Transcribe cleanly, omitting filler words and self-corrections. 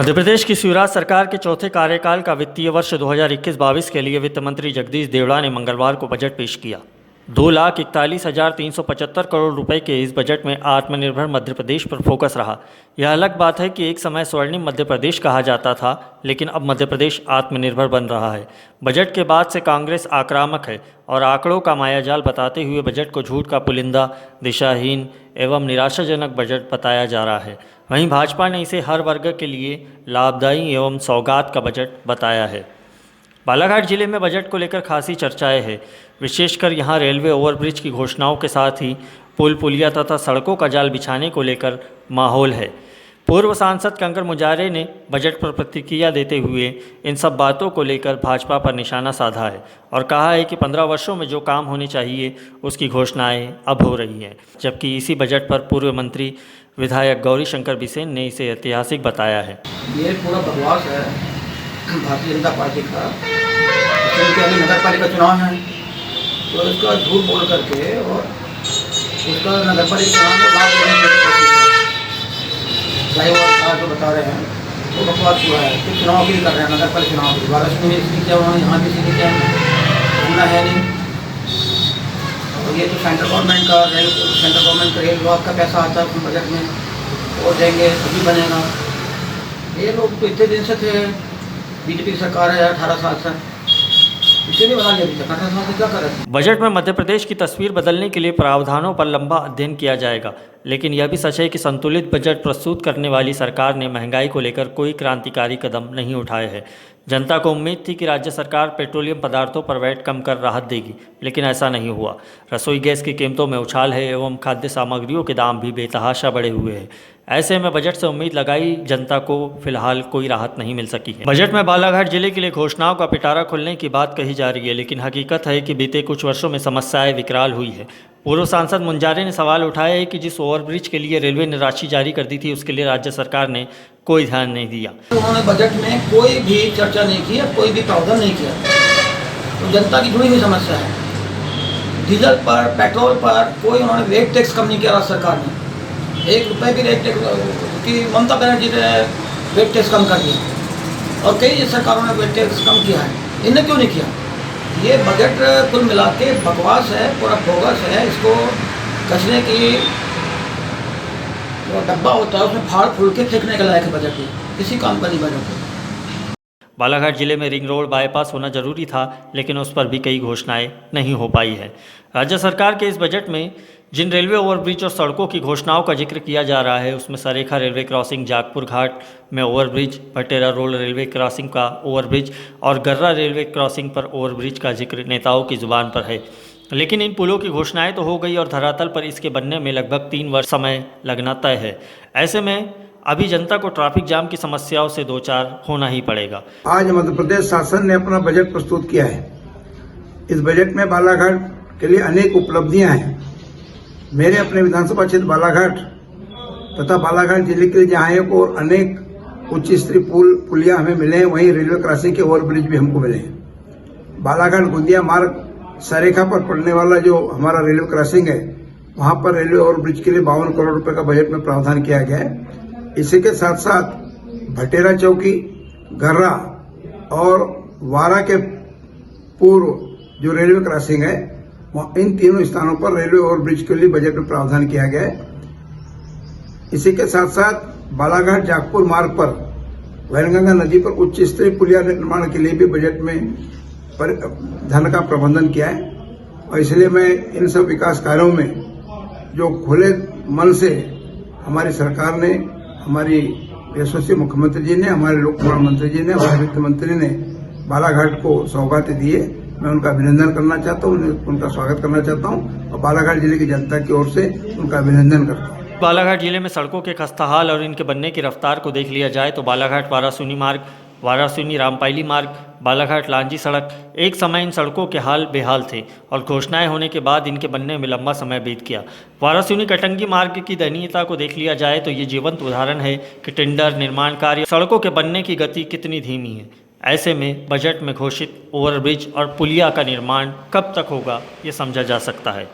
मध्य प्रदेश की शिवराज सरकार के चौथे कार्यकाल का वित्तीय वर्ष 2021-22 के लिए वित्त मंत्री जगदीश देवड़ा ने मंगलवार को बजट पेश किया। 2,41,375 करोड़ रुपए के इस बजट में आत्मनिर्भर मध्य प्रदेश पर फोकस रहा। यह अलग बात है कि एक समय स्वर्णिम मध्य प्रदेश कहा जाता था, लेकिन अब मध्य प्रदेश आत्मनिर्भर बन रहा है। बजट के बाद से कांग्रेस आक्रामक है और आंकड़ों का मायाजाल बताते हुए बजट को झूठ का पुलिंदा, दिशाहीन एवं निराशाजनक बजट बताया जा रहा है। वहीं भाजपा ने इसे हर वर्ग के लिए लाभदायी एवं सौगात का बजट बताया है। बालाघाट जिले में बजट को लेकर खासी चर्चाएं हैं। विशेषकर यहां रेलवे ओवरब्रिज की घोषणाओं के साथ ही पुल पुलिया तथा सड़कों का जाल बिछाने को लेकर माहौल है। पूर्व सांसद कंकर मुजारे ने बजट पर प्रतिक्रिया देते हुए इन सब बातों को लेकर भाजपा पर निशाना साधा है और कहा है कि 15 वर्षों में जो काम होने चाहिए उसकी घोषणाएं अब हो रही हैं। जबकि इसी बजट पर पूर्व मंत्री विधायक गौरी शंकर बिसेन ने इसे ऐतिहासिक बताया है। ये पूरा बकवास है भारतीय जनता पार्टी का। क्योंकि अभी नगर पालिका चुनाव है तो इसका झूठ बोल करके और उसका नगर पालिका चुनाव में लाभ लेने की कोशिश है। जो बता रहे हैं वो बकवास हुआ है कि चुनाव के लिए कर रहे हैं, नगर पालिका चुनाव के वाराणसी में इसलिए क्या उन्होंने यहाँ भी इसलिए क्या घूमना है नहीं। और ये तो सेंट्रल गवर्नमेंट का रेल विभाग का पैसा आता है बजट में, वो देंगे तभी बनेगा। ये लोग तो इतने दिन से थे, बीजेपी सरकार है 18 साल से, इसीलिए बना लिया। अभी तक 18 साल से क्या कर रहे थे। बजट में मध्य प्रदेश की तस्वीर बदलने के लिए प्रावधानों पर लंबा अध्ययन किया जाएगा, लेकिन यह भी सच है कि संतुलित बजट प्रस्तुत करने वाली सरकार ने महंगाई को लेकर कोई क्रांतिकारी कदम नहीं उठाए हैं। जनता को उम्मीद थी कि राज्य सरकार पेट्रोलियम पदार्थों पर वैट कम कर राहत देगी, लेकिन ऐसा नहीं हुआ। रसोई गैस की कीमतों में उछाल है एवं खाद्य सामग्रियों के दाम भी बेतहाशा बढ़े हुए हैं। ऐसे में बजट से उम्मीद लगाई जनता को फिलहाल कोई राहत नहीं मिल सकी है। बजट में बालाघाट जिले के लिए घोषणाओं का पिटारा खुलने की बात कही जा रही है, लेकिन हकीकत है कि बीते कुछ वर्षों में समस्याएं विकराल हुई है। पूर्व सांसद मुंजारे ने सवाल उठाया है कि जिस ओवरब्रिज के लिए रेलवे ने राशि जारी कर दी थी उसके लिए राज्य सरकार ने कोई ध्यान नहीं दिया। उन्होंने बजट में कोई भी चर्चा नहीं की, कोई भी प्रावधान नहीं किया। तो जनता की जुड़ी हुई समस्या है। डीजल पर, पेट्रोल पर कोई उन्होंने रेट टैक्स कम नहीं किया राज्य सरकार ने। 1 रुपये भी रेट टैक्स की ममता बनर्जी ने रेट टैक्स कम कर दिया और कई सरकारों ने रेट टैक्स कम किया है। इन्हें क्यों नहीं किया? ये बजट कुल मिला के बकवास है, पूरा बोगस है। इसको कचरे की जो डब्बा होता है उसमें फाड़ फूल के फेंकने के लायक है बजट ही, किसी काम का नहीं बजट है। बालाघाट जिले में रिंग रोड बाईपास होना जरूरी था, लेकिन उस पर भी कई घोषणाएं नहीं हो पाई है। राज्य सरकार के इस बजट में जिन रेलवे ओवरब्रिज और सड़कों की घोषणाओं का जिक्र किया जा रहा है उसमें सरेखा रेलवे क्रॉसिंग, जागपुर घाट में overbridge, Bhatera road railway crossing का ओवरब्रिज और गर्रा रेलवे क्रॉसिंग पर ओवरब्रिज का जिक्र नेताओं की जुबान पर है। लेकिन इन पुलों की घोषणाएं तो हो गई और धरातल पर इसके बनने में लगभग 3 वर्ष समय लगना तय है। ऐसे में अभी जनता को ट्रैफिक जाम की समस्याओं से दो चार होना ही पड़ेगा। आज मध्य प्रदेश शासन ने अपना बजट प्रस्तुत किया है। इस बजट में बालाघाट के लिए अनेक उपलब्धियां हैं। मेरे अपने विधानसभा क्षेत्र बालाघाट तथा बालाघाट जिले के लिए जहाँ एक और अनेक उच्च स्तरीय पुलिया हमें मिले हैं, वहीं रेलवे क्रॉसिंग के ओवरब्रिज भी हमको मिले हैं। बालाघाट गोंदिया मार्ग सरेखा पर पड़ने वाला जो हमारा रेलवे क्रॉसिंग है, वहां पर रेलवे ओवरब्रिज के लिए 52 करोड़ रुपए का बजट में प्रावधान किया गया है। इसी के साथ साथ भटेरा चौकी, गर्रा और वारा के पूर्व जो रेलवे क्रॉसिंग है, इन तीनों स्थानों पर रेलवे ओवरब्रिज के लिए बजट में प्रावधान किया गया है। इसी के साथ साथ बालाघाट जागपुर मार्ग पर वैनगंगा नदी पर उच्च स्तरीय पुलिया निर्माण के लिए भी बजट में धन का प्रबंधन किया है। और इसलिए मैं इन सब विकास कार्यों में जो खुले मन से हमारी सरकार ने, हमारी यशस्वी मुख्यमंत्री जी ने, हमारे लोक निर्माण मंत्री जी ने, हमारे वित्त मंत्री ने बालाघाट को सौगातें दिए। मैं उनका अभिनंदन करना चाहता हूँ, उनका स्वागत करना चाहता हूँ और बालाघाट जिले की जनता की ओर से उनका अभिनंदन करता हूँ। बालाघाट जिले में सड़कों के खस्ताहाल और इनके बनने की रफ्तार को देख लिया जाए तो बालाघाट वाराणसी मार्ग, वाराणसी रामपायली मार्ग, बालाघाट लांजी सड़क, एक समय इन सड़कों के हाल बेहाल थे और घोषणाएं होने के बाद इनके बनने में लंबा समय बीत गया। वाराणसी कटंगी मार्ग की दयनीयता को देख लिया जाए तो ये जीवंत उदाहरण है कि टेंडर, निर्माण कार्य, सड़कों के बनने की गति कितनी धीमी है। ऐसे में बजट में घोषित ओवरब्रिज और पुलिया का निर्माण कब तक होगा ये समझा जा सकता है।